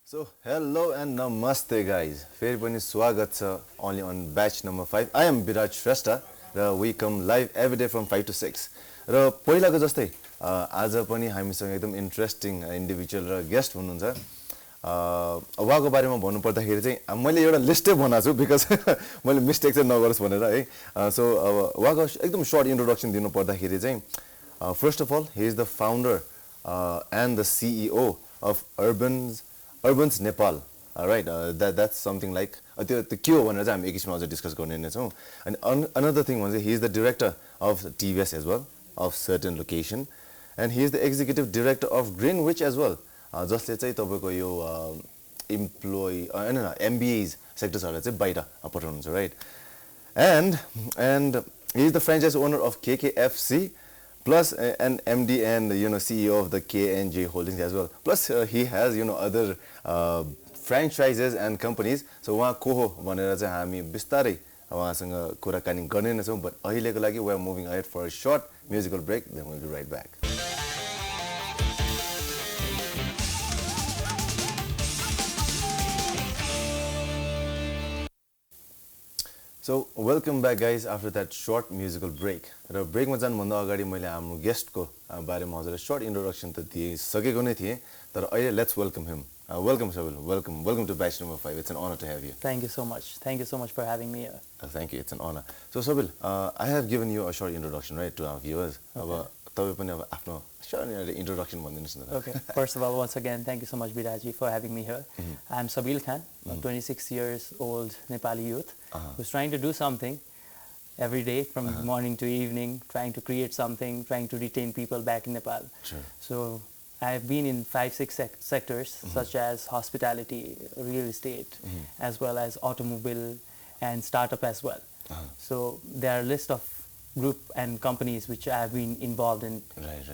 So hello and namaste guys. फेरि पनि स्वागत छ only on batch number 5. I am Biraj Shrestha र we come live every day from 5 to 6. र पहिलाको जस्तै आज पनि हामीसँग एकदम इन्ट्रेस्टिङ इन्डिभिजुअल र गेस्ट हुनुहुन्छ. उहाँको बारेमा भन्नु पर्दाखेरि चाहिँ मैले एउटा लिस्टै बनाएको छु बिकज मैले मिस्टेक चाहिँ नगरोस् भनेर है. सो उहाँको एकदम सर्ट इन्ट्रोडक्सन दिनु पर्दाखेरि चाहिँ first of all he is the founder and the CEO of Urbans Nepal. Alright, that's something like त्यो के हो भनेर चाहिँ हामी एकैछिनमा अझ डिस्कस गर्ने नै छौँ. अनि another thing was he is the director of TVS as well of certain location and he is the executive director of Greenwich as well. जसले चाहिँ तपाईको यो एम्प्लोइ MBAs सेक्टर्सहरुलाई चाहिँ बाहिर पठाउनुहुन्छ, right? And he is the franchise owner of KKFC plus an MD and CEO of the KNJ Holdings as well. Plus he has other franchises and companies. So उहाँ को हो भनेर चाहिँ हामी बिस्तारै उहाँसँग कुराकानी गर्ने नै छौँ. But अहिलेको लागि we are moving ahead for a short musical break. Then we'll be right back. So welcome back guys after that short musical break. र ब्रेकमा जानुभन्दा अगाडि मैले हाम्रो गेस्टको बारेमा हजुरलाई सर्ट इन्ट्रोडक्सन त दिइसकेको नै थिएँ. तर अहिले let's welcome him. Welcome Sabil. Welcome to batch number 5. It's an honor to have you. Thank you so much. Thank you so much for having me here. Thank you. It's an honor. So Sabil, I have given you a short introduction, right, to our viewers. अब तपाईं पनि अब आफ्नो short introduction भनिदिनुस् न. Okay. First of all, once again, thank you so much Biraj for having me here. I'm Sabil Khan, a 26 years old Nepali youth who's trying to do something every day from morning to evening, trying to create something, trying to retain people back in Nepal. Sure. So I've been in 5-6 sectors such as hospitality, real estate, as well as automobile and startup as well. So there are a list of group and companies which I've been involved in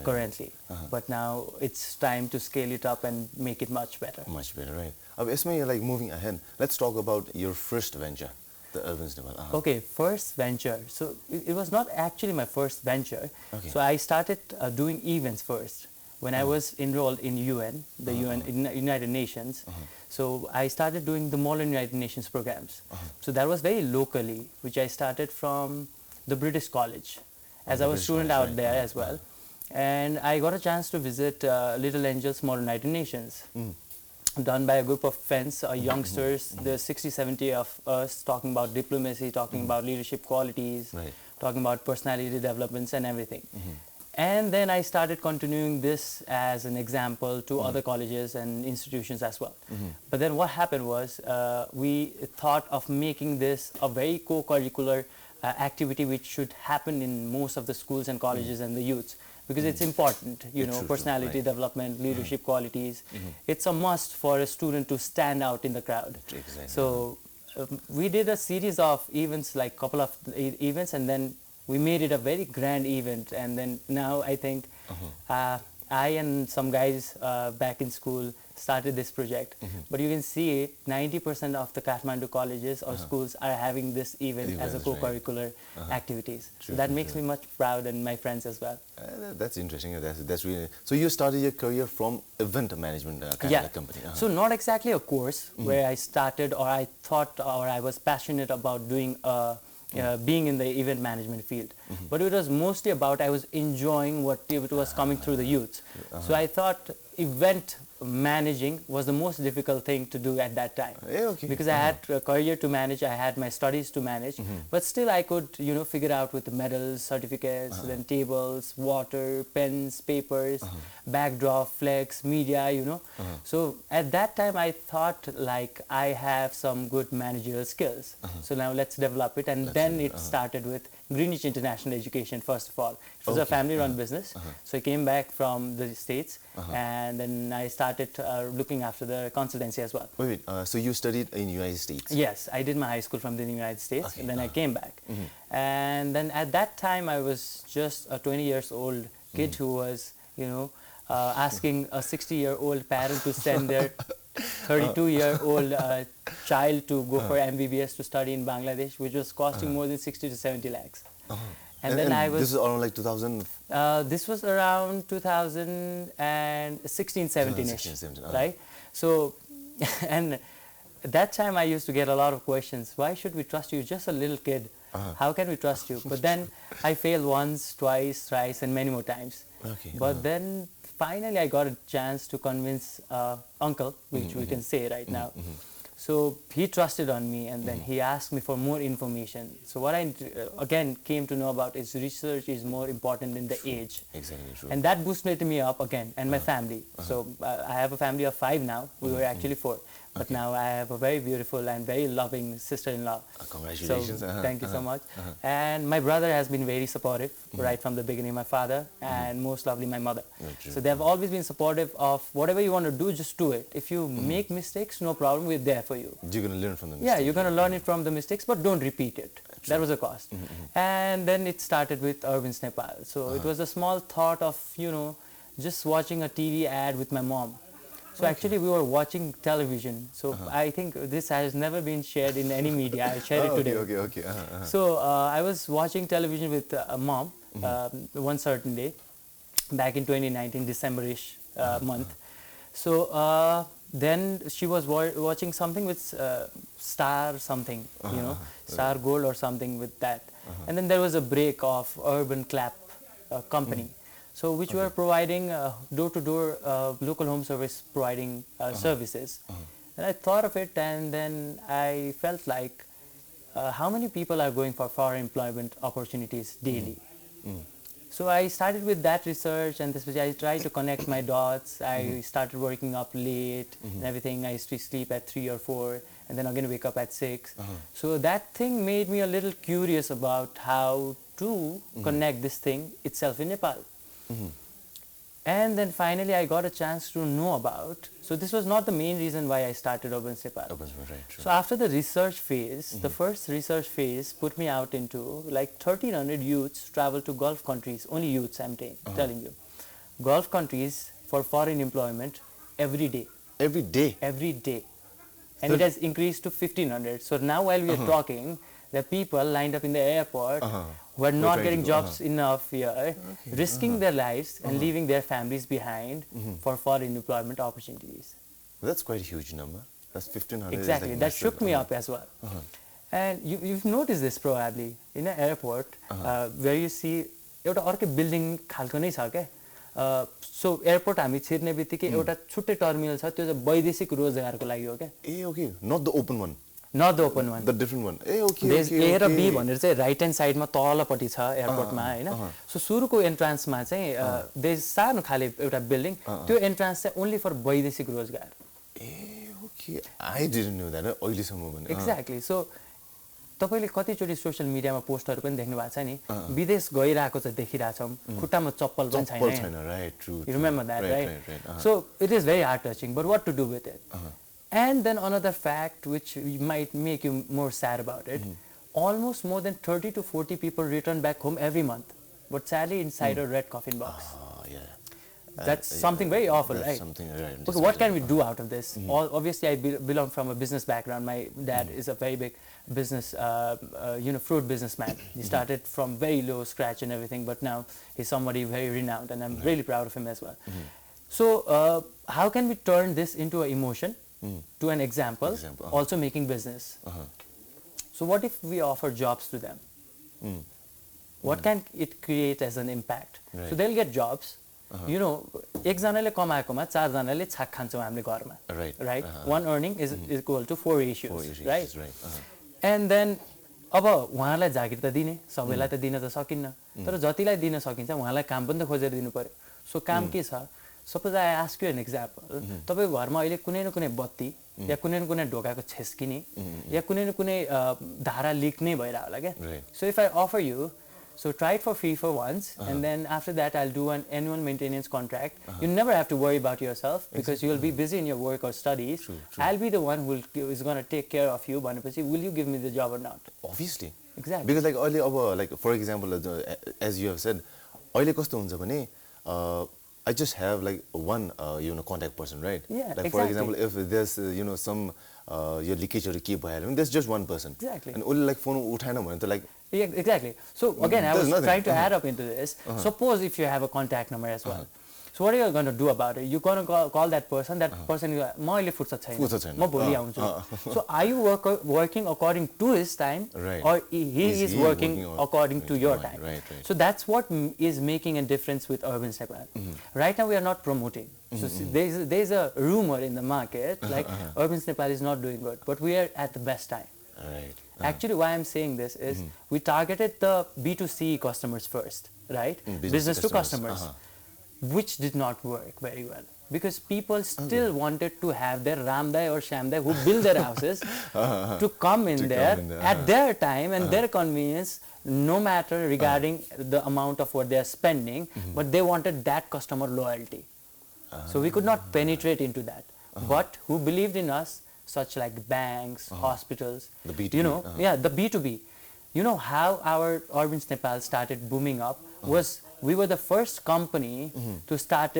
currently. But now it's time to scale it up and make it much better. Much better, right? Esme, like moving ahead, let's talk about your first venture, the Urbans Nepal. Okay, first venture. So it was not actually my first venture. Okay. So I started doing events first. When I was enrolled in UN, the United Nations, so I started doing the Modern United Nations programs. So that was very locally, which I started from the British College, as I was a student out there as well. And I got a chance to visit Little Angels Modern United Nations, done by a group of friends, youngsters. There's 60-70 of us talking about diplomacy, talking about leadership qualities, talking about personality developments and everything. And then I started continuing this as an example to other colleges and institutions as well. But then what happened was we thought of making this a very co-curricular activity which should happen in most of the schools and colleges and the youths, because it's important, personality development, leadership qualities. It's a must for a student to stand out in the crowd. Exactly. So we did a series of events, like couple of events, and then we made it a very grand event. And then now I think I and some guys back in school started this project. But you can see 90% of the Kathmandu colleges or schools are having this event as a co-curricular activities. So that makes me much proud, and my friends as well. That's interesting. That's really. So you started your career from event management kind of company. So not exactly a course where I started, or I thought, or I was passionate about doing being in the event management field. But it was mostly about I was enjoying what it was coming through the youth. So I thought event managing was the most difficult thing to do at that time. Because I had a career to manage, I had my studies to manage, but still I could, figure out with the medals, certificates, then tables, water, pens, papers, backdrop, flex, media, So at that time I thought like I have some good managerial skills. So now let's develop it. And then it started with Greenwich International Education, first of all. It was a family-run business. So I came back from the States, and then I started looking after the consultancy as well. Wait, so you studied in the United States? Yes, I did my high school from the United States, and then I came back. And then at that time, I was just a 20-year-old kid who was, asking a 60-year-old parent to send their 32-year-old child to go for MBBS to study in Bangladesh, which was costing more than 60 to 70 lakhs. And then I was... This is around like 2000? This was around 2016, 17-ish, right? So And at that time, I used to get a lot of questions. Why should we trust you? Just a little kid. How can we trust you? But then I failed once, twice, thrice, and many more times. Okay. But then finally, I got a chance to convince uncle, which we can say right now. So he trusted on me, and then he asked me for more information. So what I again came to know about is research is more important than the age. Exactly true. And that boosted me up again, and my family. So I have a family of 5 now. We were actually 4. But now I have a very beautiful and very loving sister-in-law. Congratulations. So thank you so much. And my brother has been very supportive right from the beginning, my father, and most lovely my mother. So they have always been supportive of whatever you want to do, just do it. If you make mistakes, no problem, we're there for you. You're going to learn from the mistakes. Yeah, you're going to learn it from the mistakes, but don't repeat it. That was a cost. And then it started with Urban Nepal. So it was a small thought of, just watching a TV ad with my mom. So actually we were watching television. So I think this has never been shared in any media. I shared it today. Okay. So I was watching television with a mom one certain day back in 2019, December-ish month. So then she was watching something with Star something, Star Gold or something with that. And then there was a break of Urban Clap company. So which were providing door-to-door local home service providing services. And I thought of it, and then I felt like how many people are going for foreign employment opportunities daily. So I started with that research, and this was, I tried to connect my dots. I started working up late and everything. I used to sleep at 3 or 4 and then again wake up at 6. So that thing made me a little curious about how to connect this thing itself in Nepal. And then finally I got a chance to know about, so this was not the main reason why I started Urban Nepal. So after the research phase, the first research phase put me out into like 1300 youths travel to Gulf countries, only youths I'm telling you, Gulf countries for foreign employment every day. Every day? Every day. And it has increased to 1500. So now while we are talking, there are people lined up in the airport who are not getting jobs enough here, risking their lives and leaving their families behind for foreign employment opportunities. That's quite a huge number. That's 1500. Exactly. Like that shook me up as well. And you've noticed this probably in an airport where you see एउटा अर्कै building खालको नै छ क्या. So airport हामी छिर्ने बित्तिकै एउटा छुट्टै टर्मिनल छ, त्यो चाहिँ वैदेशिक रोजगारको लागि हो क्या. Ah okay, not the open one. Not the open one. The different one. Ah okay. There's A र B भनेर चाहिँ राइट ह्यान्ड साइडमा तलपट्टि छ एयरपोर्टमा हैन. सो सुरुको एन्ट्रान्समा चाहिँ देयर सानो खाले एउटा बिल्डिङ, त्यो एन्ट्रान्स चाहिँ ओन्ली फर वैदेशिक रोजगार. Ah okay, I didn't know that. अहिलेसम्म भने. एक्ज्याक्टली. सो तपाईले कतिचोटि सोशल मिडियामा पोस्टहरु पनि देख्नु भएको छ नि, विदेश गइराको चाहिँ देखिराछौँ, खुट्टामा चप्पल पनि छैन. Right, true. You remember that, right? So it is very heart touching, but what to do with it? And then another fact which might make you more sad about it, almost more than 30 to 40 people return back home every month, but sadly inside a red coffin box. That's something very awful, right? Right? Okay, what can we do out of this? Obviously, I belong from a business background. My dad is a very big business, fruit businessman. He started from very low scratch and everything, but now he's somebody very renowned, and I'm really proud of him as well. So how can we turn this into an emotion, to an example, also making business? So what if we offer jobs to them? What can it create as an impact? So they'll get jobs. एकजनाले कमाएकोमा 4 जनाले छाक खान्छौँ हामीले घरमा. Right? One earning is equal to 4 issues. Right? And then अब उहाँलाई जागिर त दिने, सबैलाई त दिन त सकिन्न, तर जतिलाई दिन सकिन्छ उहाँलाई काम पनि त खोजेर दिनु पर्यो. सो काम के छ? Suppose I ask you an example. तपाईको घरमा अहिले कुनै न कुनै बत्ती या कुनै न कुनै ढोकाको छेस्किने या कुनै न कुनै धारा लिक नै भइरा होला क्या. So if I offer you, so try it for free for once, and then after that I'll do an annual maintenance contract. You never have to worry about yourself because you'll be busy in your work or studies. I'll be the one who is going to take care of you. भनेपछि will you give me the job or not? Obviously. Exactly. Because like earlier, like for example, as you have said, अहिले कस्तो हुन्छ भने I just have like one contact person, right? Yeah, like exactly. For example, if there's some your leakage or keep there's just one person. Exactly. And only like phone uthana bhane ta like. Yeah, exactly. So again, I was trying to add up into this. Suppose if you have a contact number as well. So what are you going to do about it? You're going to call that person. That person is मैले फुर्सद छैन. म भोलि आउँछु. So are you working according to his time, or he is working according to your time? So that's what is making a difference with Urban Nepal. Right now we are not promoting. So there's a rumor in the market like Urban Nepal is not doing good, but we are at the best time. Actually, why I'm saying this is we targeted the B2C customers first, right? Business to customers, which did not work very well because people still wanted to have their Ramdai or Shamdai who build their houses to come in there at their time and their convenience, no matter regarding the amount of what they are spending, but they wanted that customer loyalty. So we could not penetrate into that. But who believed in us, such like banks, hospitals, the B2B, you know, the B2B. You know how our Urban Nepal started booming up was we were the first company to start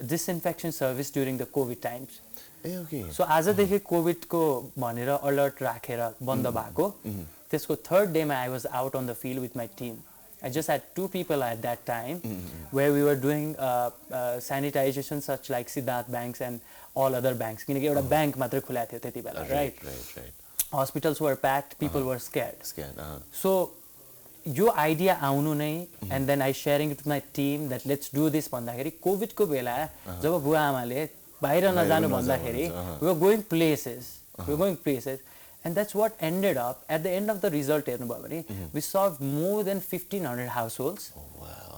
disinfection service during the COVID times. So आजदेखि COVID को भनेर alert राखेर बन्द भएको त्यसको third day I was out on the field with my team. I just had 2 people at that time where we were doing sanitization such like Siddharth banks and all other banks. किनकि एउटा bank मात्र खुला थियो त्यति बेला, right? Hospitals were packed, people were scared. So यो idea आउनु नै and then I sharing it with my team that let's do this भन्दाखेरि COVID को बेला जब बुवा आमाले बाहिर नजानु भन्दाखेरि we were going places. And that's what ended up, at the end of the result, we solved more than 1,500 households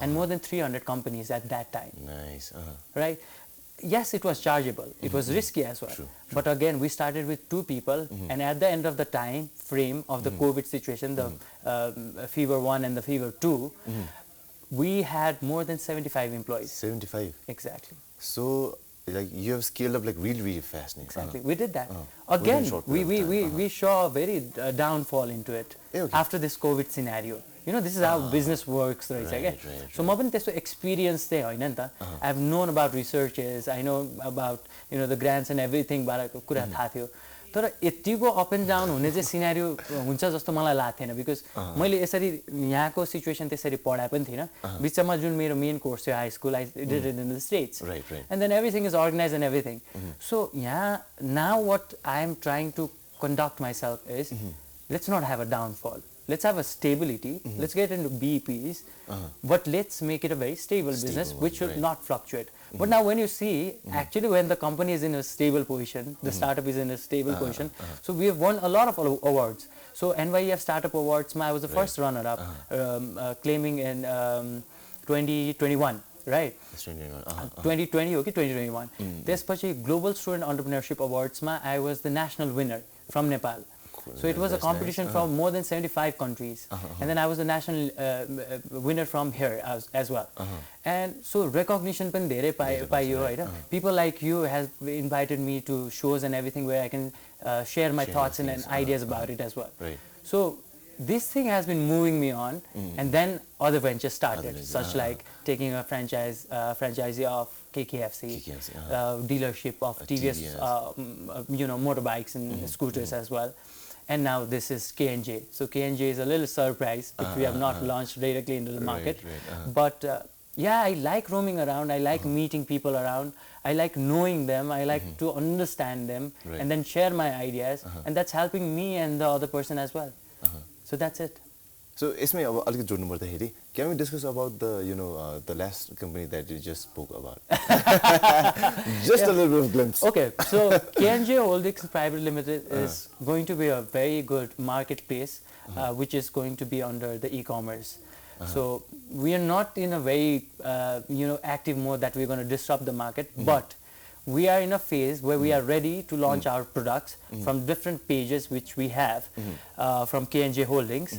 and more than 300 companies at that time. Nice. Right? Yes, it was chargeable. It was risky as well. But again, we started with 2 people, and at the end of the time frame of the COVID situation, the Fever 1 and the Fever 2, we had more than 75 employees. 75? Exactly. So, like you have scaled up like really fast. Exactly, we did that. Again, we saw a very downfall into it after this COVID scenario. You know, this is how business works, right? So, म पनि त्यसको experience चाहिँ हैन नि त. I've known about researches, I know about the grants and everything बारेको कुरा थाहा थियो. तर यतिको अप एन्ड डाउन हुने चाहिँ सिनारियो हुन्छ जस्तो मलाई लाग्थेन बिकज मैले यसरी यहाँको सिचुएसन त्यसरी पढाए पनि थिइनँ बिचमा जुन मेरो मेन कोर्स थियो high school I did it in the States and then everything is organise and everything so यहाँ now what I am trying to conduct myself is let's not have a downfall. Let's have a stability. Let's get into BEPs, but let's make it a very stable business which should not fluctuate. But now when you see, actually when the company is in a stable position, the startup is in a stable position, so we have won a lot of awards. So NYEF Startup Awards, I was the first runner-up, claiming in 2021. Right. 2020 okay 2021. त्यसपछि Global Student Entrepreneurship Awards I was the national winner from Nepal. So it was a competition from more than 75 countries, and then I was the national winner from here as well. And so recognition पनि धेरै पाइयो हैन. People like you has invited me to shows and everything where I can share my thoughts and ideas about it as well. So this thing has been moving me on, and then other ventures started, such like taking a franchisee of KKFC, dealership of TVS, motorbikes and scooters as well. And now this is KNJ. So KNJ is a little surprise, which we have not launched directly into the market. But yeah, I like roaming around. I like meeting people around. I like knowing them. I like to understand them and then share my ideas. And that's helping me and the other person as well. So that's it. So, यसमै अब अलिकति जोड्नु पर्दाखेरि can we discuss about the the last company that you just spoke about? Just a little bit of glimpse. Okay, so KNJ Holdings Private Limited is going to be a very good marketplace, which is going to be under the e-commerce. So we are not in a very active mode that we're going to disrupt the market, but we are in a phase where we are ready to launch our products from different pages which we have from KNJ Holdings,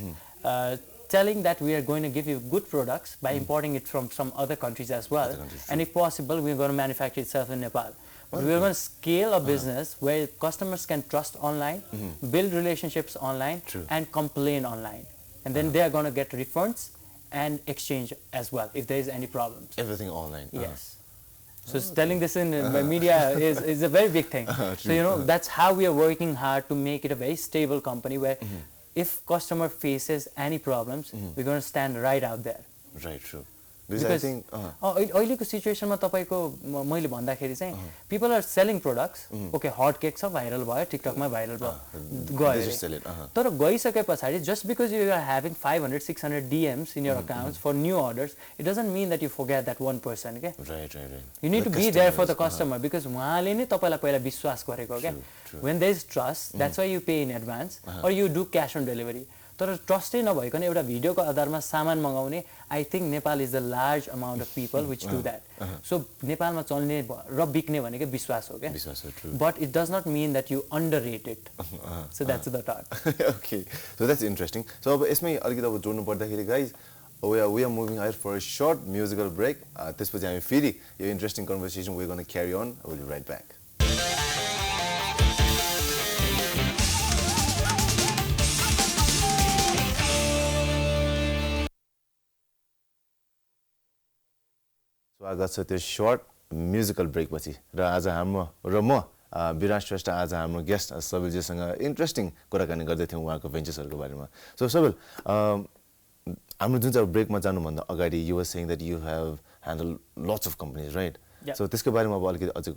telling that we are going to give you good products by importing it from some other countries as well. And if possible, we are going to manufacture itself in Nepal. But we are going to scale a business where customers can trust online, build relationships online, and complain online. And then they are going to get refunds and exchange as well if there is any problems. Everything online. Yes. So telling this in media is a very big thing. So that's how we are working hard to make it a very stable company where if customer faces any problems, we're going to stand right out there. Right, true. because I think अहिलेको सिचुएसनमा तपाईको मैले भन्दाखेरि चाहिँ people are selling products okay hot cake छ viral भयो टिकटकमा viral भयो गयो तर गइसके पछाडी just because you are having 500 600 DMs in your accounts for new orders it doesn't mean that you forget that one person okay right you need to be there for the customer because उहाँले नै तपाईलाई पहिला विश्वास गरेको के when there is trust that's why you pay in advance or you do cash on delivery तर ट्रस्टै नभइकन एउटा भिडियोको आधारमा सामान मगाउने I think Nepal is the large amount of people which do that so नेपालमा चल्ने र बिक्ने भनेको विश्वास हो के विश्वास हो true but it does not mean that you underrate it so that's the thought okay so that's interesting so अब यसमै अलिकति अब जोड्नु पर्दाखेरि guys we are moving ahead for a short musical break त्यसपछि हामी फेरि यो interesting conversation we gonna carry on I will be right back स्वागत छ त्यो सर्ट म्युजिकल ब्रेक पछि र आज म विराज श्रेष्ठ आज हाम्रो गेस्ट सबिलजीसँग इन्ट्रेस्टिङ कुराकानी गर्दै थियौँ उहाँको भेन्चर्सहरूको बारेमा सो सबिल हाम्रो जुन चाहिँ ब्रेकमा जानुभन्दा अगाडि you were saying that you have handle lots of companies right so त्यसको बारेमा अब अलिकति अझै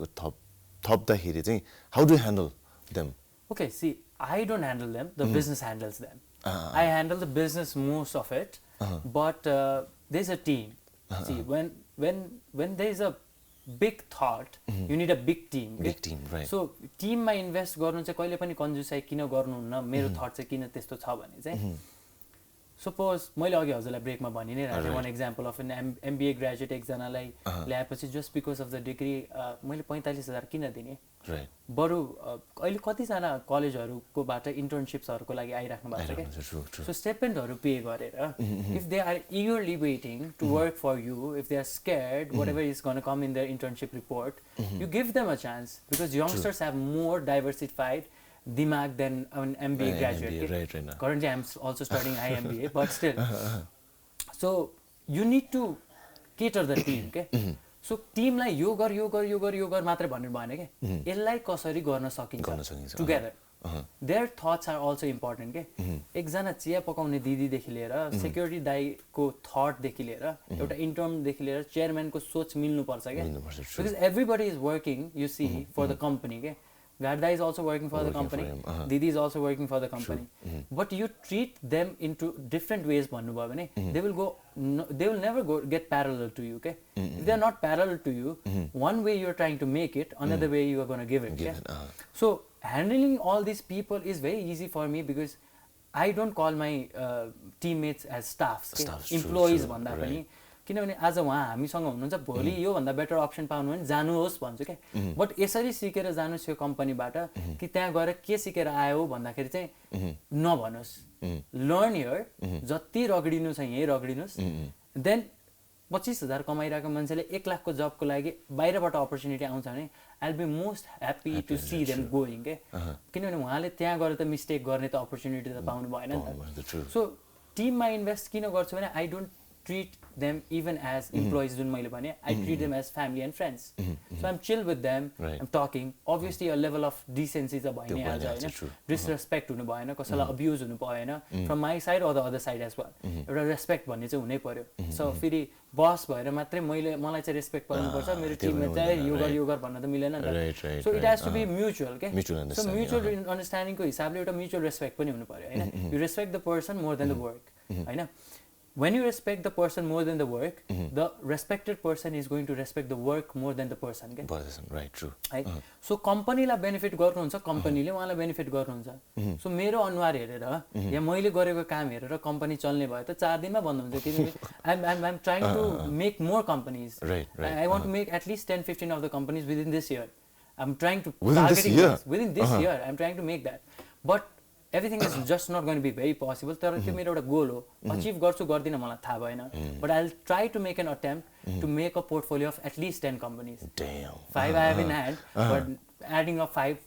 थप्दाखेरि चाहिँ how do handle them okay see I don't handle them the business handles them I handle the business most of it but there is a team see when there is a big thought you need a big team big team right so team मा invest गर्नु चाहिँ कहिले पनि कन्जुसाइ किन गर्नुहुन्न मेरो thought चाहिँ किन त्यस्तो छ भने चाहिँ सपोज मैले अघि हजुरलाई ब्रेकमा भनि नै राखेँ one example of an MBA graduate एकजनालाई ल्याएपछि just because of the degree मैले 45,000 किन दिने बरु अहिले कतिजना कलेजहरूकोबाट इन्टर्नसिप्सहरूको लागि आइराख्नु भएको छ क्या सो स्टेपेन्डहरू पे गरेर if they are eagerly waiting to work for you if they are scared whatever is gonna come in their internship report you give them a chance because youngsters have more diversified Dimag than an MBA graduate. Right. Currently, I'm also studying IMBA, but still. So you need to cater the team, okay? So team like यो गर मात्रै भन्नु भएन के यसलाई कसरी गर्न सकिन्छ together. Their thoughts are also important के एकजना चिया पकाउने दिदीदेखि लिएर सेक्युरिटी दाइको थटदेखि लिएर एउटा इन्टर्नदेखि लिएर चेयरम्यानको सोच मिल्नुपर्छ के because everybody is working you see for the company के Garda is also working for the company. Didi is also working for the company. But you treat them into different ways. They will never get parallel to you. Okay? If they are not parallel to you, one way you are trying to make it, another way you are going to give it. So handling all these people is very easy for me because I don't call my teammates as staffs. Employees भन्दा पनि किनभने आज उहाँ हामीसँग हुनुहुन्छ भोलि योभन्दा better option पाउनु भने जानुहोस् भन्छु क्या बट यसरी सिकेर जानुहोस् यो कम्पनीबाट कि त्यहाँ गएर के सिकेर आयो भन्दाखेरि चाहिँ नभनुहोस् लर्न हियर जति रगडिनु छ यहीँ रगडिनुहोस् देन 25,000 कमाइरहेको मान्छेले 1 लाखको जबको लागि बाहिरबाट अपर्च्युनिटी आउँछ भने I will be most happy to see them going के किनभने उहाँले त्यहाँ गएर त मिस्टेक गर्ने त अपर्च्युनिटी त पाउनु भएन नि त सो टिममा इन्भेस्ट किन गर्छु भने I don't treat them even as employees जुन मैले भने I treat them as family and friends so I'm chill with them I'm talking obviously a level of decency त भइ नै हाल्छ हैन disrespect हुनु भएन कसैलाई अब्युज हुनु भएन from my side or the other side as well एउटा रेस्पेक्ट भन्ने चाहिँ हुनै पर्यो सो फेरि बस भएर मात्रै मलाई चाहिँ रेस्पेक्ट गर्नुपर्छ मेरो टिममा चाहिँ यो गर भन्न त मिलेन नि so it has to be mutual के सो म्युचुअल अन्डरस्ट्यान्डिङको हिसाबले एउटा म्युचुअल रेस्पेक्ट पनि हुनु पर्यो हैन you respect the person more than the work हैन when you respect the person more than the work the respected person is going to respect the work more than the person right true right so company ला benefit गर्नुहुन्छ कम्पनीले उहाँलाई benefit गर्नुहुन्छ so मेरो अनुहार हेरेर या मैले गरेको काम हेरेर कम्पनी चल्ने भयो त 4 दिनमा बन्द हुन्छ किनभने I'm trying to make more companies I want to make at least 10-15 of the companies within this year I'm trying to within this year I'm trying to make that but everything is just not going to be very possible तर त्यो मेरो एउटा goal हो achieve गर्छु गर्दिन मलाई थाहा भएन but I'll try to make an attempt to make a portfolio of at least 10 companies damn 5 I haven't had but adding up 5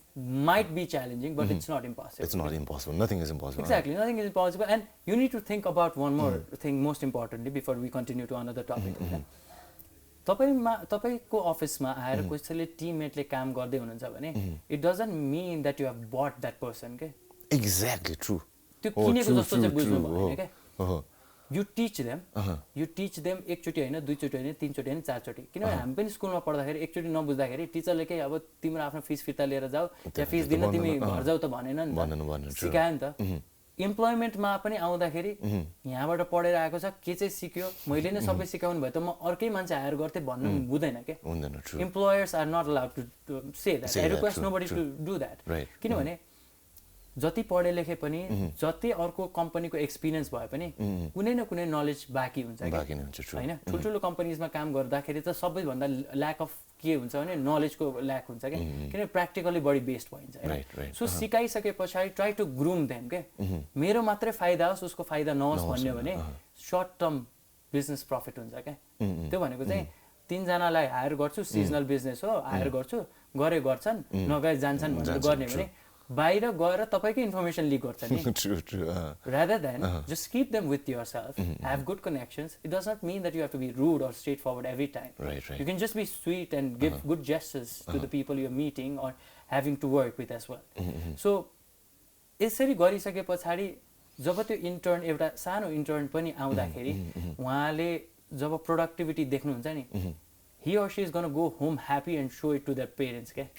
might be challenging but it's not impossible nothing is impossible exactly nothing is impossible and you need to think about one more thing most importantly before we continue to another topic तपाईको अफिसमा आएर कसैले टिममेटले काम गर्दै हुनुहुन्छ भने it doesn't mean that you have bought that person के Exactly true. त्यो किनेको जस्तो चाहिँ बुझ्नु भएन के you teach them एकचोटि हैन दुईचोटि हैन तीनचोटि हैन चारचोटि किनभने हामी पनि स्कुलमा पढ्दाखेरि एकचोटि नबुझ्दाखेरि टिचरले के अब तिम्रो आफ्नो फिस फिर्ता लिएर जाऊ या फिस दिन तिमी घर जाऊ त भनेन नि त सिकायो नि त इम्प्लोइमेन्टमा पनि आउँदाखेरि यहाँबाट पढेर आएको छ के चाहिँ सिक्यो मैले नै सबै सिकाउनु भयो त म अर्कै मान्छे हायर गर्थे भन्नु हुँदैन के employers are not allowed to say that I request nobody to do that किनभने जति पढे लेखे पनि जति अर्को कम्पनीको एक्सपिरियन्स भए पनि कुनै न कुनै नलेज बाँकी हुन्छ हैन ठुल्ठुलो कम्पनीजमा काम गर्दाखेरि त सबैभन्दा ल्याक अफ के हुन्छ भने नलेजको ल्याक हुन्छ क्या किनभने प्र्याक्टिकली बढी बेस्ड भइन्छ हैन सो सिकाइसके पछाडि ट्राई टु ग्रुम देम के मेरो मात्रै फाइदा होस् उसको फाइदा नहोस् भन्ने भने सर्ट टर्म बिजनेस प्रफिट हुन्छ क्या त्यो भनेको चाहिँ तीनजनालाई हायर गर्छु सिजनल बिजनेस हो हायर गर्छु गरे गर्छन् नगए जान्छन् भनेर गर्ने भने बाहिर गएर तपाईकै इन्फर्मेसन लिक गर्छ नि rather than just keep them with yourself have good connections it does not mean that you have to be rude or straightforward every time you can just be sweet and give good gestures to the people you're meeting or having to work with as well so यसरी गरिसके पछाडि जब त्यो intern एउटा सानो intern पनि आउँदाखेरि उहाँले जब productivity देख्नुहुन्छ नि he or she is going to go home happy and show it to their parents okay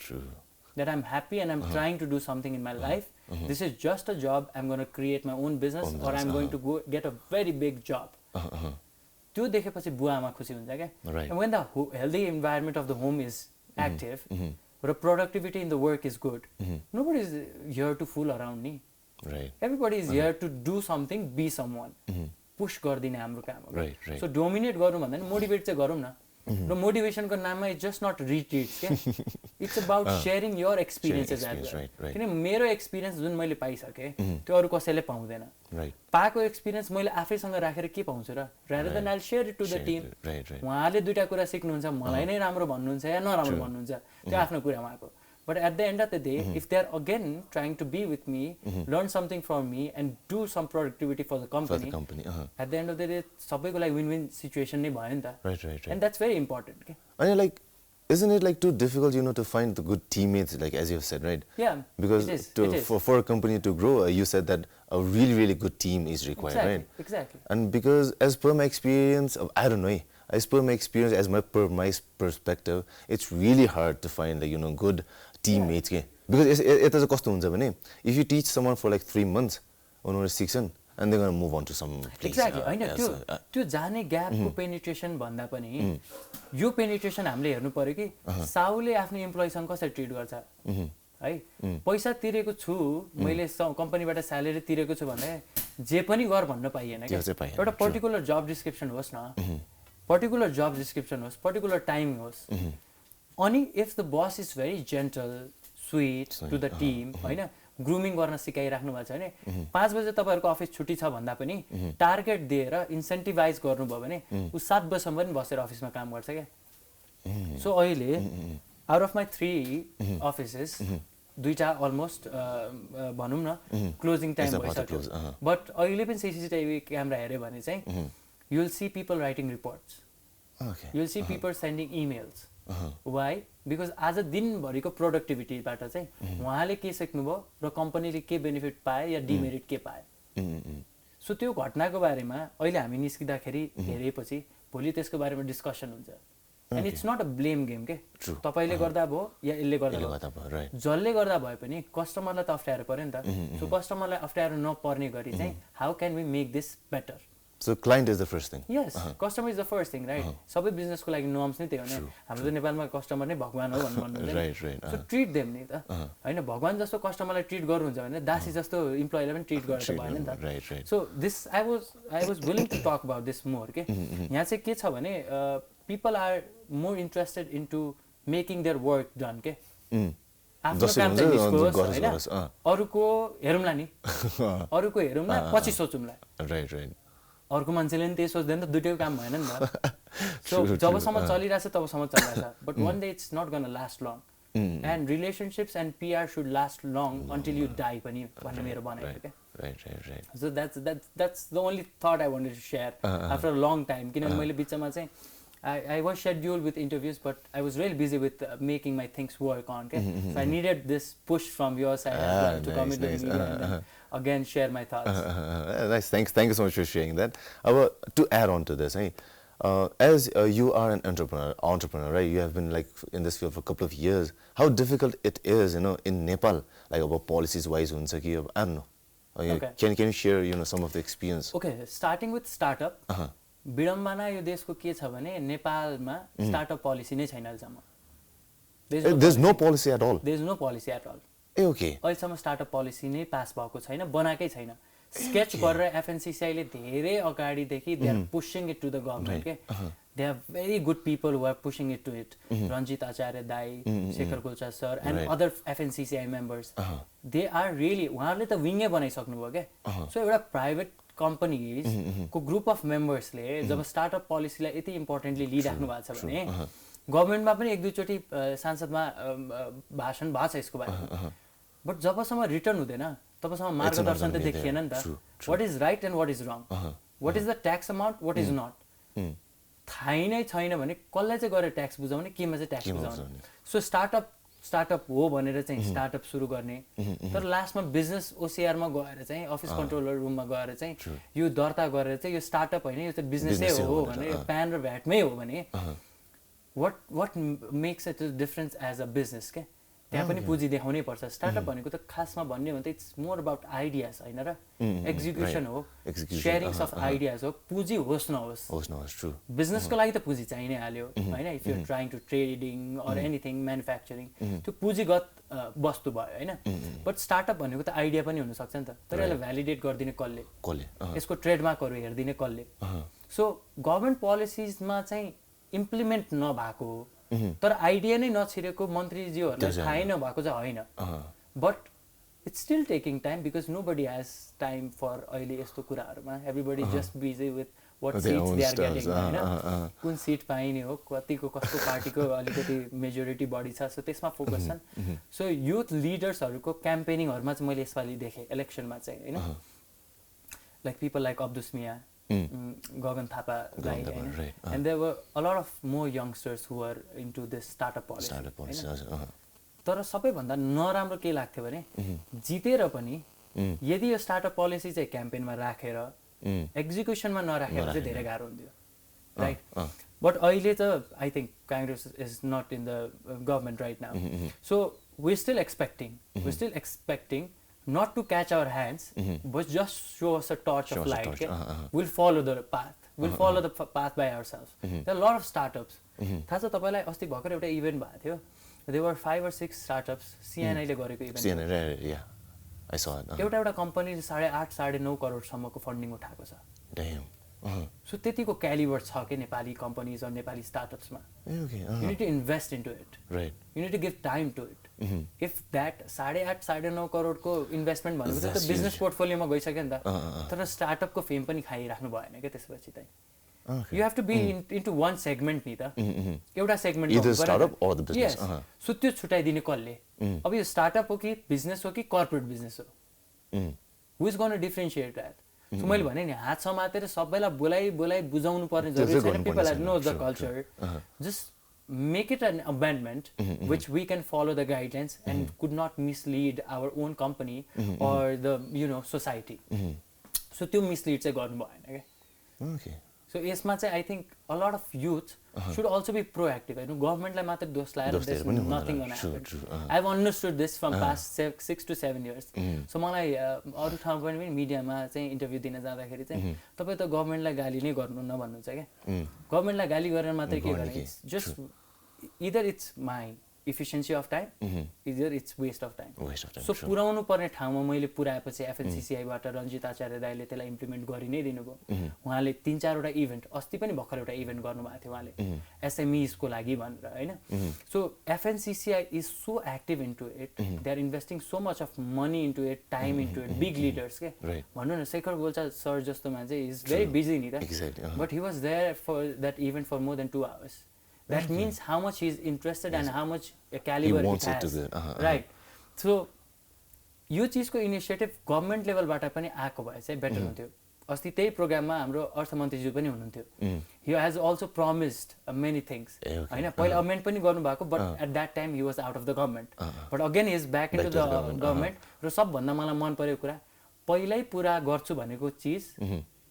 that I'm happy and I'm trying to do something in my life this is just a job I'm going to create my own business or I'm going to go get a very big job त्यो देखेपछि बुवामा खुसी हुन्छ क्या and when the healthy environment of the home is active or productivity in the work is good nobody is here to fool around ni everybody is here to do something be someone push गर्दिने हाम्रो काम हो so dominate गरौँ भन्दा नि motivate चाहिँ गरौँ न र मोटिभेसनको नाममा इट्स जस्ट नट रिट्रिट्स के it's about sharing your experiences as well किन मेरो एक्सपिरियन्स जुन मैले पाइसकेँ त्यो अरू कसैले पाउँदैन पाएको एक्सपिरियन्स मैले आफैसँग राखेर के पाउँछु र rather than I'll share it to the team उहाँले दुईटा कुरा सिक्नुहुन्छ मलाई नै राम्रो भन्नुहुन्छ या नराम्रो भन्नुहुन्छ त्यो आफ्नो कुरा उहाँको but at the end of the day if they're again trying to be with me learn something from me and do some productivity for the company at the end of the day सबैको लागि win-win situation नै भयो नि त and that's very important okay? And like isn't it like too difficult to find the good teammates like as you said right because for a company to grow you said that a really good team is required exactly and because as per my experience I don't know as per my experience as my perspective it's really hard to find like good teammates because it is a कस्तो हुन्छ भने if you teach someone for like 3 months उनीहरु सिक्छन् and they're going to move on to some place exactly हैन त्यो जाने ग्यापको penetration भन्दा पनि यो पेनिट्रेसन हामीले हेर्नु पर्यो कि साउले आफ्नो एम्प्लोइसँग कसरी ट्रिट गर्छ है पैसा तिरेको छु मैले कम्पनीबाट स्यालेरी तिरेको छु भन्दा जे पनि गर भन्न पाइएन के एउटा पर्टिकुलर जब डिस्क्रिप्सन होस् न पर्टिकुलर जब डिस्क्रिप्सन होस् पर्टिकुलर टाइमिङ होस् अनि if the boss is very gentle sweet to the team हैन ग्रुमिङ गर्न सिकाइराख्नु भएको छ भने 5 बजे तपाईहरुको अफिस छुट्टी छ भन्दा पनि टार्गेट दिएर इन्सेन्टिभाइज गर्नुभयो भने उ 7 बजेसम्म पनि बसेर अफिसमा काम गर्छ के सो अहिले आउट अफ माई 3 अफिसेस दुईटा अलमोस्ट भनौँ न क्लोजिङ टाइम भइसक्यो बट अहिले पनि सीसीटीभी क्यामेरा हेर्यो भने चाहिँ you will see people writing reports you will see people sending emails why because आज दिनभरिको प्रोडक्टिभिटीबाट चाहिँ उहाँले के सिक्नुभयो र कम्पनीले के बेनिफिट पाए या डिमेरिट के पाए सो त्यो घटनाको बारेमा अहिले हामी निस्किँदाखेरि हेरेपछि भोलि त्यसको बारेमा डिस्कसन हुन्छ and it's not a blame game के तपाईले गर्दा भयो या यसले गर्दा भयो जसले गर्दा भए पनि कस्टमरलाई त अप्ठ्यारो पर्यो नि त सो कस्टमरलाई अप्ठ्यारो नपर्ने गरी चाहिँ how can we make this better So client is the first thing. Yes, customer is the first thing, right? सबै बिजनेसको लागि नर्म्स नै त्यही हो नि हाम्रो नेपालमा कस्टमर नै भगवान हो भन्नुहुन्छ right सो ट्रिट देम नि त हैन भगवान जस्तो कस्टमरलाई ट्रिट गर्नुहुन्छ भने दासी जस्तो इम्प्लोइलाई पनि ट्रिट गरेर त भएन नि त so this I was willing to talk about this more के यहाँ चाहिँ के छ भने people are more interested into making their work done के आफ्नो काम चाहिँ निस्कोस् हैन अरूको हेरौँला नि अरूको हेरौँला पछि सोचौँला राइट अर्को मान्छेले नि त्यही सोच्दैन त दुईटैको काम भएन नि त सो जबसम्म चलिरहेछ तबसम्म चलिरहेछ but one day it's not gonna last long and relationships and PR should last long until you die पनि भन्ने मेरो भनाइ हो क्या so that's the only thought I wanted to share after a long time किनभने मैले बिचमा चाहिँ I was scheduled with interviews, but I was really busy with making my things work on. Okay? So I needed this push from your side to come into the media. again share my thoughts. Nice. Thank you so much for sharing that. To add on to this, as you are an entrepreneur, right? You have been like in this field for a couple of years. How difficult it is, in Nepal, like about policies wise, I don't know. Okay. Can you share, some of the experience? Okay, starting with startup. विडम्बना यो देशको के छ भने नेपालमा startup policy नै छैन अहिलेसम्म. There's no policy at all. There's no policy at all. Okay. अहिलेसम्म स्टार्टअप पोलिसी नै पास भएको छैन, बनाएकै छैन. स्केच गरेर FNCCI ले धेरै अगाडिदेखि they are pushing it to the government. के they are very good people who are pushing it to it. Ranjit Acharya Dai, Shekhar Gulcha sir and other FNCCI members. They are really उहाँहरूले त विङै बनाइसक्नुभयो के. So एउटा private companies को group of मेम्बर्सले job startup पोलिसीलाई यति importantly लिइराख्नु भएको छ भने गभर्नमेन्टमा पनि एक दुईचोटि सांसदमा भाषण भएको छ यसको बारेमा. बट जबसम्म रिटर्न हुँदैन तबसम्म मार्गदर्शन त देखिएन नि त. What is right and what is wrong, what is the tax amount, what is not थाहै नै छैन भने कसलाई चाहिँ गएर ट्याक्स बुझाउने, केमा चाहिँ ट्याक्स बुझाउने. सो स्टार्टअप हो भनेर चाहिँ स्टार्टअप सुरु गर्ने, तर लास्टमा बिजनेस ओसिआरमा गएर चाहिँ अफिस कन्ट्रोलर रुममा गएर चाहिँ यो दर्ता गरेर चाहिँ यो स्टार्टअप होइन यो त बिजनेसै हो भने प्यान र भ्याटमै हो भने what makes it a difference as a business के त्यहाँ पनि पुँजी देखाउनै पर्छ. स्टार्टअप भनेको त खासमा भन्ने हो भने इट्स मोर अबाउट आइडियाज होइन र एक्जिक्युसन हो, सेयरिङ्स अफ आइडियाज हो. पुँजी होस् नहोस् बिजनेसको लागि त पुँजी चाहिनै हाल्यो होइन. If you trying to trading or anything manufacturing त्यो पुँजीगत वस्तु भयो होइन. बट स्टार्टअप भनेको त आइडिया पनि हुनसक्छ नि त, तर यसलाई भ्यालिडेट गरिदिने कसले, यसको ट्रेडमार्कहरू हेरिदिने कसले. सो गभर्मेन्ट पोलिसिजमा चाहिँ इम्प्लिमेन्ट नभएको हो, तर आइडिया नै नछिरेको मन्त्रीज्यूहरूलाई थाहै नभएको चाहिँ होइन. But it's still taking time because nobody has time for अहिले यस्तो कुराहरूमा. Everybody just busy with what seats they are getting होइन, कुन सिट पाइने हो, कतिको कस्तो पार्टीको अलिकति मेजोरिटी बढी छ, सो त्यसमा फोकस छन्. सो युथ लिडर्सहरूको क्याम्पेनिङहरूमा चाहिँ मैले यसपालि देखेँ इलेक्सनमा चाहिँ होइन, like people like Abdus Mia, Gagan Thapa, right? And there were a lot of more youngsters who were into this startup policy. तर सबैभन्दा नराम्रो के लाग्थ्यो भने जितेर पनि यदि यो स्टार्टअप पोलिसी चाहिँ क्याम्पेनमा राखेर एक्जिक्युसनमा नराखेर चाहिँ धेरै गाह्रो हुन्थ्यो, राइट? बट अहिले त I think Congress is not in the government right now. So we're still expecting not to catch our hands, but just show us a torch of light. Okay? We'll follow the path. We'll follow the path by ourselves. There are a lot of startups. थाहा छ तपाईँलाई अस्ति भर्खर एउटा event भएको थियो. There were 5 or 6 startups. CNI ले गरेको event. CNI, yeah, I saw it. एउटा कम्पनीले 8.5-9 करोडसम्मको फन्डिङ उठाएको छ. Damn. सो त्यतिको क्यालिबर छ के नेपाली कम्पनीज र Nepali स्टार्टअप्समा. You need to invest into it. Right. You need to give time to it. If that 8.5-9 करोडको investment भनेको त बिजनेस पोर्टफोलियोमा गइसक्यो नि त, तर स्टार्टअपको फेम पनि खाइराख्नु भएन क्या त्यसपछि चाहिँ. You have to be into one segment नि त, एउटा segment either startup or the business. So त्यो छुटाइदिने कसले? अब यो स्टार्टअप हो कि बिजनेस हो कि कर्पोरेट बिजनेस हो? Who is going to differentiate that? So मैले भने नि हात समातेर सबैलाई बोलाइ बुझाउनु पर्ने जरुरी छैन. People that knows the culture. Just make it an amendment which we can follow the guidelines and could not mislead our own company or the society. So त्यो mislead चाहिँ गर्नु भएन के. Okay. So यसमा चाहिँ I think a lot of youth should also be proactive. गभर्नमेन्टलाई मात्र दोष लाएर there's nothing gonna happen. I've understood this from past 6 to 7 years. So मलाई अरू ठाउँ पनि मिडियामा चाहिँ इन्टरभ्यू दिन जाँदाखेरि चाहिँ तपाईँ त गभर्नमेन्टलाई गाली नै गर्नु न भन्नुहुन्छ क्या. गभर्नमेन्टलाई गाली गरेर मात्रै के गर्ने? Just either it's my efficiency of time, either it's waste of time. So पुराउनु पर्ने ठाउँमा मैले पुराएपछि FNCCI-बाट रञ्जित आचार्य दाइले त्यसलाई इम्प्लिमेन्ट गरि नै दिनुभयो. उहाँले 3-4 वटा इभेन्ट, अस्ति पनि भर्खर एउटा इभेन्ट गर्नुभएको थियो उहाँले SMEs को लागि भनेर हैन. So FNCCI is so active into it. They are investing so much of money into it, time into it. Big leaders के भन्नु न, शेखर गोल्चा सर जस्तो मान्छे is very busy नि त, but he was there for that event for more than 2 hours. That means how much he is interested and how much caliber he has. It to be, right. So यो चीजको initiative government लेभलबाट पनि आएको भए चाहिँ better हुन्थ्यो. अस्ति त्यही प्रोग्राममा हाम्रो अर्थमन्त्रीज्यू पनि हुनुहुन्थ्यो. He has also promised many things. हैन, पहिला अमेन्ड पनि गर्नु भएको, but at that time he was out of the government. But again he is back into the government. र सबभन्दा मलाई मन परेको कुरा पहिल्यै पुरा गर्छु भनेको चिज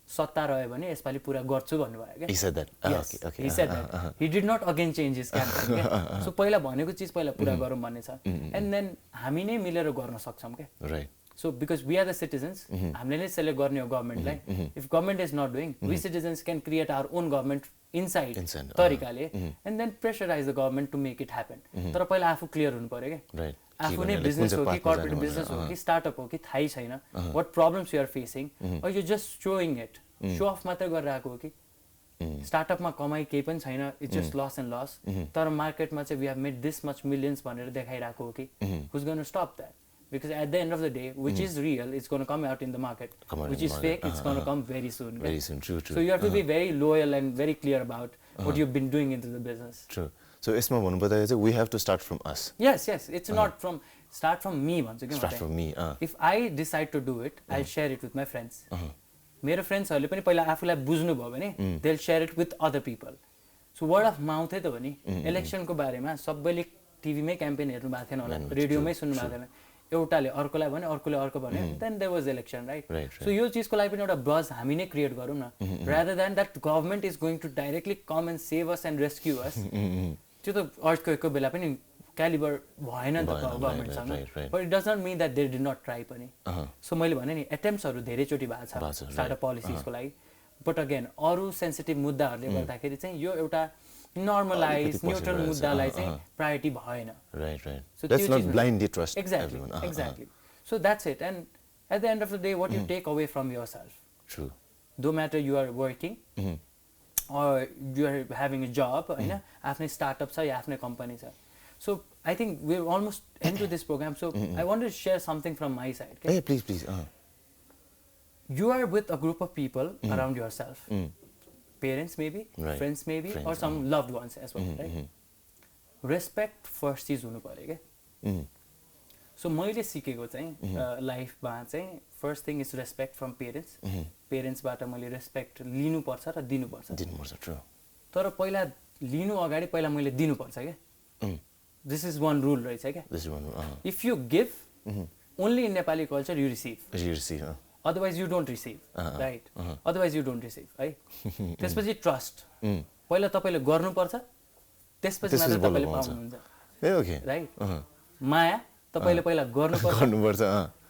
सत्ता रह्यो भने यसपालि पुरा गर्छु भन्नुभयो क्या He said that. Yes, Okay. he said that. He did not again change his campaign. So पहिला भनेको चिज पहिला पुरा गरौँ भन्ने छ and then हामी नै मिलेर गर्न सक्छौँ क्या Right. So because we are the citizens, हामीले नै select गर्ने हो government-लाई. If government is not doing, we citizens can create our own government inside तरिकाले and then pressurize the government to make it happen. तर पहिला आफू clear हुनु पर्यो क्या Right. आफू नै बिजनेस हो कि corporate business हो कि startup हो कि थाहै छैन what problems you are facing or you just showing it show off मात्र गरेर आएको हो कि स्टार्टअपमा कमाइ केही पनि छैन it's just loss and loss तर मार्केटमा चाहिँ we have made this much millions भनेर देखाइरहेको हो कि who's gonna stop that because at the end of the day which is real it's going to come out in the market which is fake it's going to come very soon true so you have to be very loyal and very clear about what you've been doing into the business true so यसमा भन्नुपर्दा चाहिँ we have to start from us yes it's not from start from me भन्छु के start from me if I decide to do it I'll share it with my friends मेरो फ्रेन्ड्सहरूले पनि पहिला आफूलाई बुझ्नु भयो भने they'll share it with other people so word of mouth है त हो नि इलेक्सनको बारेमा सबैले टिभीमै क्याम्पेन हेर्नु भएको थिएन होला रेडियोमै सुन्नु भएको थिएन एउटाले अर्कोलाई भने अर्कोले अर्को भने then there was election right so यो चिजको लागि पनि एउटा बज हामी नै क्रिएट गरौँ न rather than that government is going to directly come and save us and rescue us त्यो त अर्थक्वेकको बेला पनि क्यालिबर भएन नि त गभर्मेन्टसँग but it does not mean that they did not try पनि सो मैले भने नि एटेम्प्ट्सहरू धेरैचोटि भएको छ स्टार्टअप पोलिसिजको लागि बट अगेन अरू सेन्सिटिभ मुद्दाहरूले गर्दाखेरि चाहिँ यो एउटा normalize neutral मुद्दालाई चाहिँ priority भएन right so let's not blindly trust exactly everyone exactly so that's it and at the end of the day what you take away from yourself true no matter you are working or you are having a job हैन आफ्नै startup छ या आफ्नै company छ so I think we're almost into this program so I want to share something from my side okay? hey please you are with a group of people around yourself parents maybe friends maybe or some loved ones as well right respect first चिज हुनु पर्यो के so मैले सिकेको चाहिँ लाइफमा चाहिँ first thing is respect from parents पेरेन्ट्सबाट मैले रेस्पेक्ट लिनुपर्छ र दिनुपर्छ तर पहिला लिनु अगाडि पहिला मैले दिनुपर्छ क्या दिस इज वान रुल रहेछ क्या if you give only in Nepali culture you receive otherwise you don't receive right otherwise you don't receive है त्यसपछि ट्रस्ट पहिला तपाईले गर्नुपर्छ त्यसपछि मात्र तपाईले पाउनुहुन्छ ओके राइट माया तपाईले पहिला गर्नुपर्छ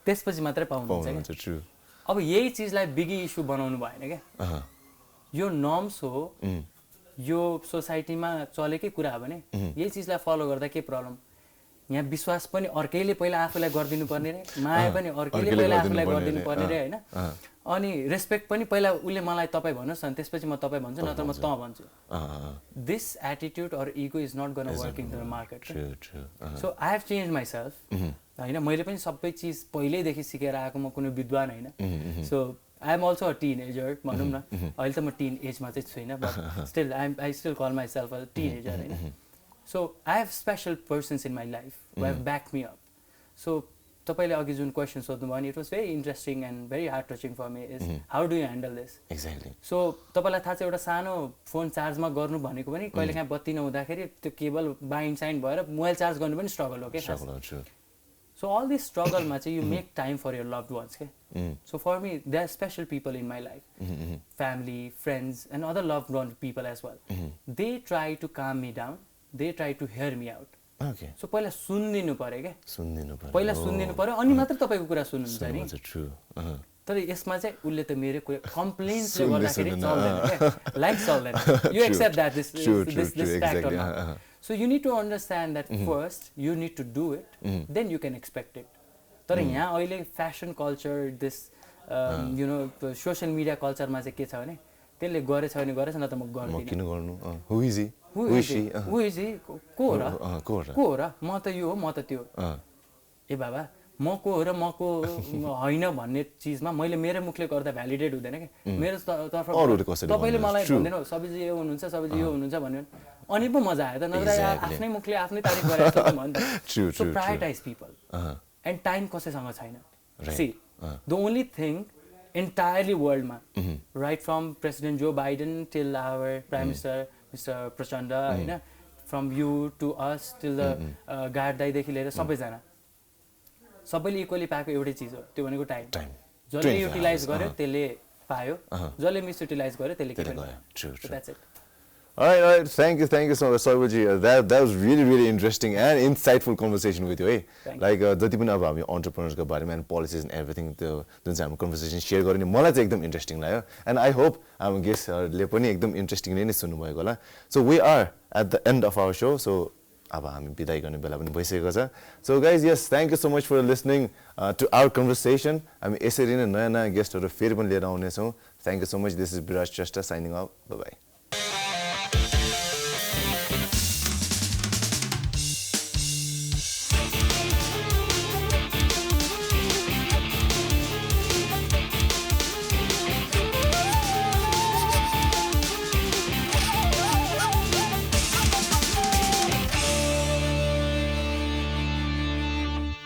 त्यसपछि मात्रै पाउनुहुन्छ ट्रु अब यही चीजलाई बिगी इशु बनाउनु भएन क्या यो नर्म्स हो यो सोसाइटीमा चलेकै कुरा हो भने यही चीजलाई फलो गर्दा के प्रब्लम यहाँ विश्वास पनि अर्कैले पहिला आफूलाई गरिदिनु पर्ने रे माया पनि अर्कैले पहिला आफूलाई गरिदिनु पर्ने रे हैन अनि रेस्पेक्ट पनि पहिला उले मलाई तपाई भन्नुस् न त्यसपछि म तपाई भन्छु नत्र म त भन्छु this attitude or ego is not gonna work in the market so I have change myself हैन मैले पनि सबै चीज पहिल्यैदेखि सिकेर आएको म कुनै विद्वान हैन so I am also a teenager भनौँ न अहिले त म टिन एजमा चाहिँ छुइनँ but still I still call myself a teenager हैन So I have special persons in my life who have backed me up. So तपाईले अघि जुन क्वेशन सोध्नु भयो नि it was very interesting and very heart touching for me is how do you handle this? Exactly. So तपाईलाई थाहा छ एउटा सानो फोन चार्जमा गर्नु भनेको पनि कहिलेकाहीँ बत्ती नहुँदाखेरि त्यो केबल बाइन्ड साइन्ड भएर मोबाइल चार्ज गर्नु पनि स्ट्रगल हो के So all this struggle ma you make time for your loved ones ke so for me there are special people in my life family friends and other loved one people as well they try to calm me down they try to hear me out okay so पहिला सुन्दिनु पर्यो के पहिला सुन्दिनु पर्यो अनि मात्र तपाईको कुरा सुन्नुहुन्छ नि ट्रु तर यसमा चाहिँ उले त मेरो कुरा कम्प्लेन्ट्स ले गर्दाखेरि चल्दैन के लाइक चल्दैन you accept that this fact or not so you need to understand that first you need to do it then you can expect it तर यहाँ अहिले fashion culture this you know social media कल्चरमा चाहिँ के छ भने त्यसले गरेछ भने गरेछ न त म गर्दिन किन गर्नु who is he who is he को हो र म त यो हो म त त्यो ए बाबा म को हो र म को हैन भन्ने चीजमा मैले मेरो मुखले गर्दा भ्यालिडेट हुँदैन के मेरो तर्फबाट तपाईले मलाई भन्दैन सबैले यो हुनुहुन्छ सबैले यो हुनुहुन्छ भन्यो अनि पो मजा आयो त नत्र आफ्नै मुखले आफ्नै तारिफ गरेर त भन्छ so prioritize people and time कसैसँग छैन see the only thing entirely world ma right from President Joe Biden till our Prime Minister Mr. Prachanda हैन from you to us till the guard dai देखि लिएर सबैजना सबैले equally पाएको एउटै चीज हो त्यो भनेको टाइम जसले युटिलाइज गर्यो त्यसले पायो जसले मिसयुटिलाइज गर्यो त्यसले के पनि पायो True. that's it All right. Thank you so much, Sabilji. That was really interesting and insightful conversation with you. Like, जति पनि अब हामी entrepreneurs को बारेमा and policies and everything त्यो जुन चाहिँ हामी conversation share गऱ्यो नि मलाई चाहिँ एकदम interesting लाग्यो and I hope हाम्रो guestहरूले पनि एकदम interesting नै सुन्नुभएको होला. So we are at the end of our show. So अब हामी बिदाई गर्ने बेला पनि भइसकेको छ. So guys, yes, thank you so much for listening to our conversation. हामी यसरी नै नयाँ guestहरू फेरि पनि लिएर आउने छौँ. Thank you so much. This is Biraj Shrestha signing off. Bye bye.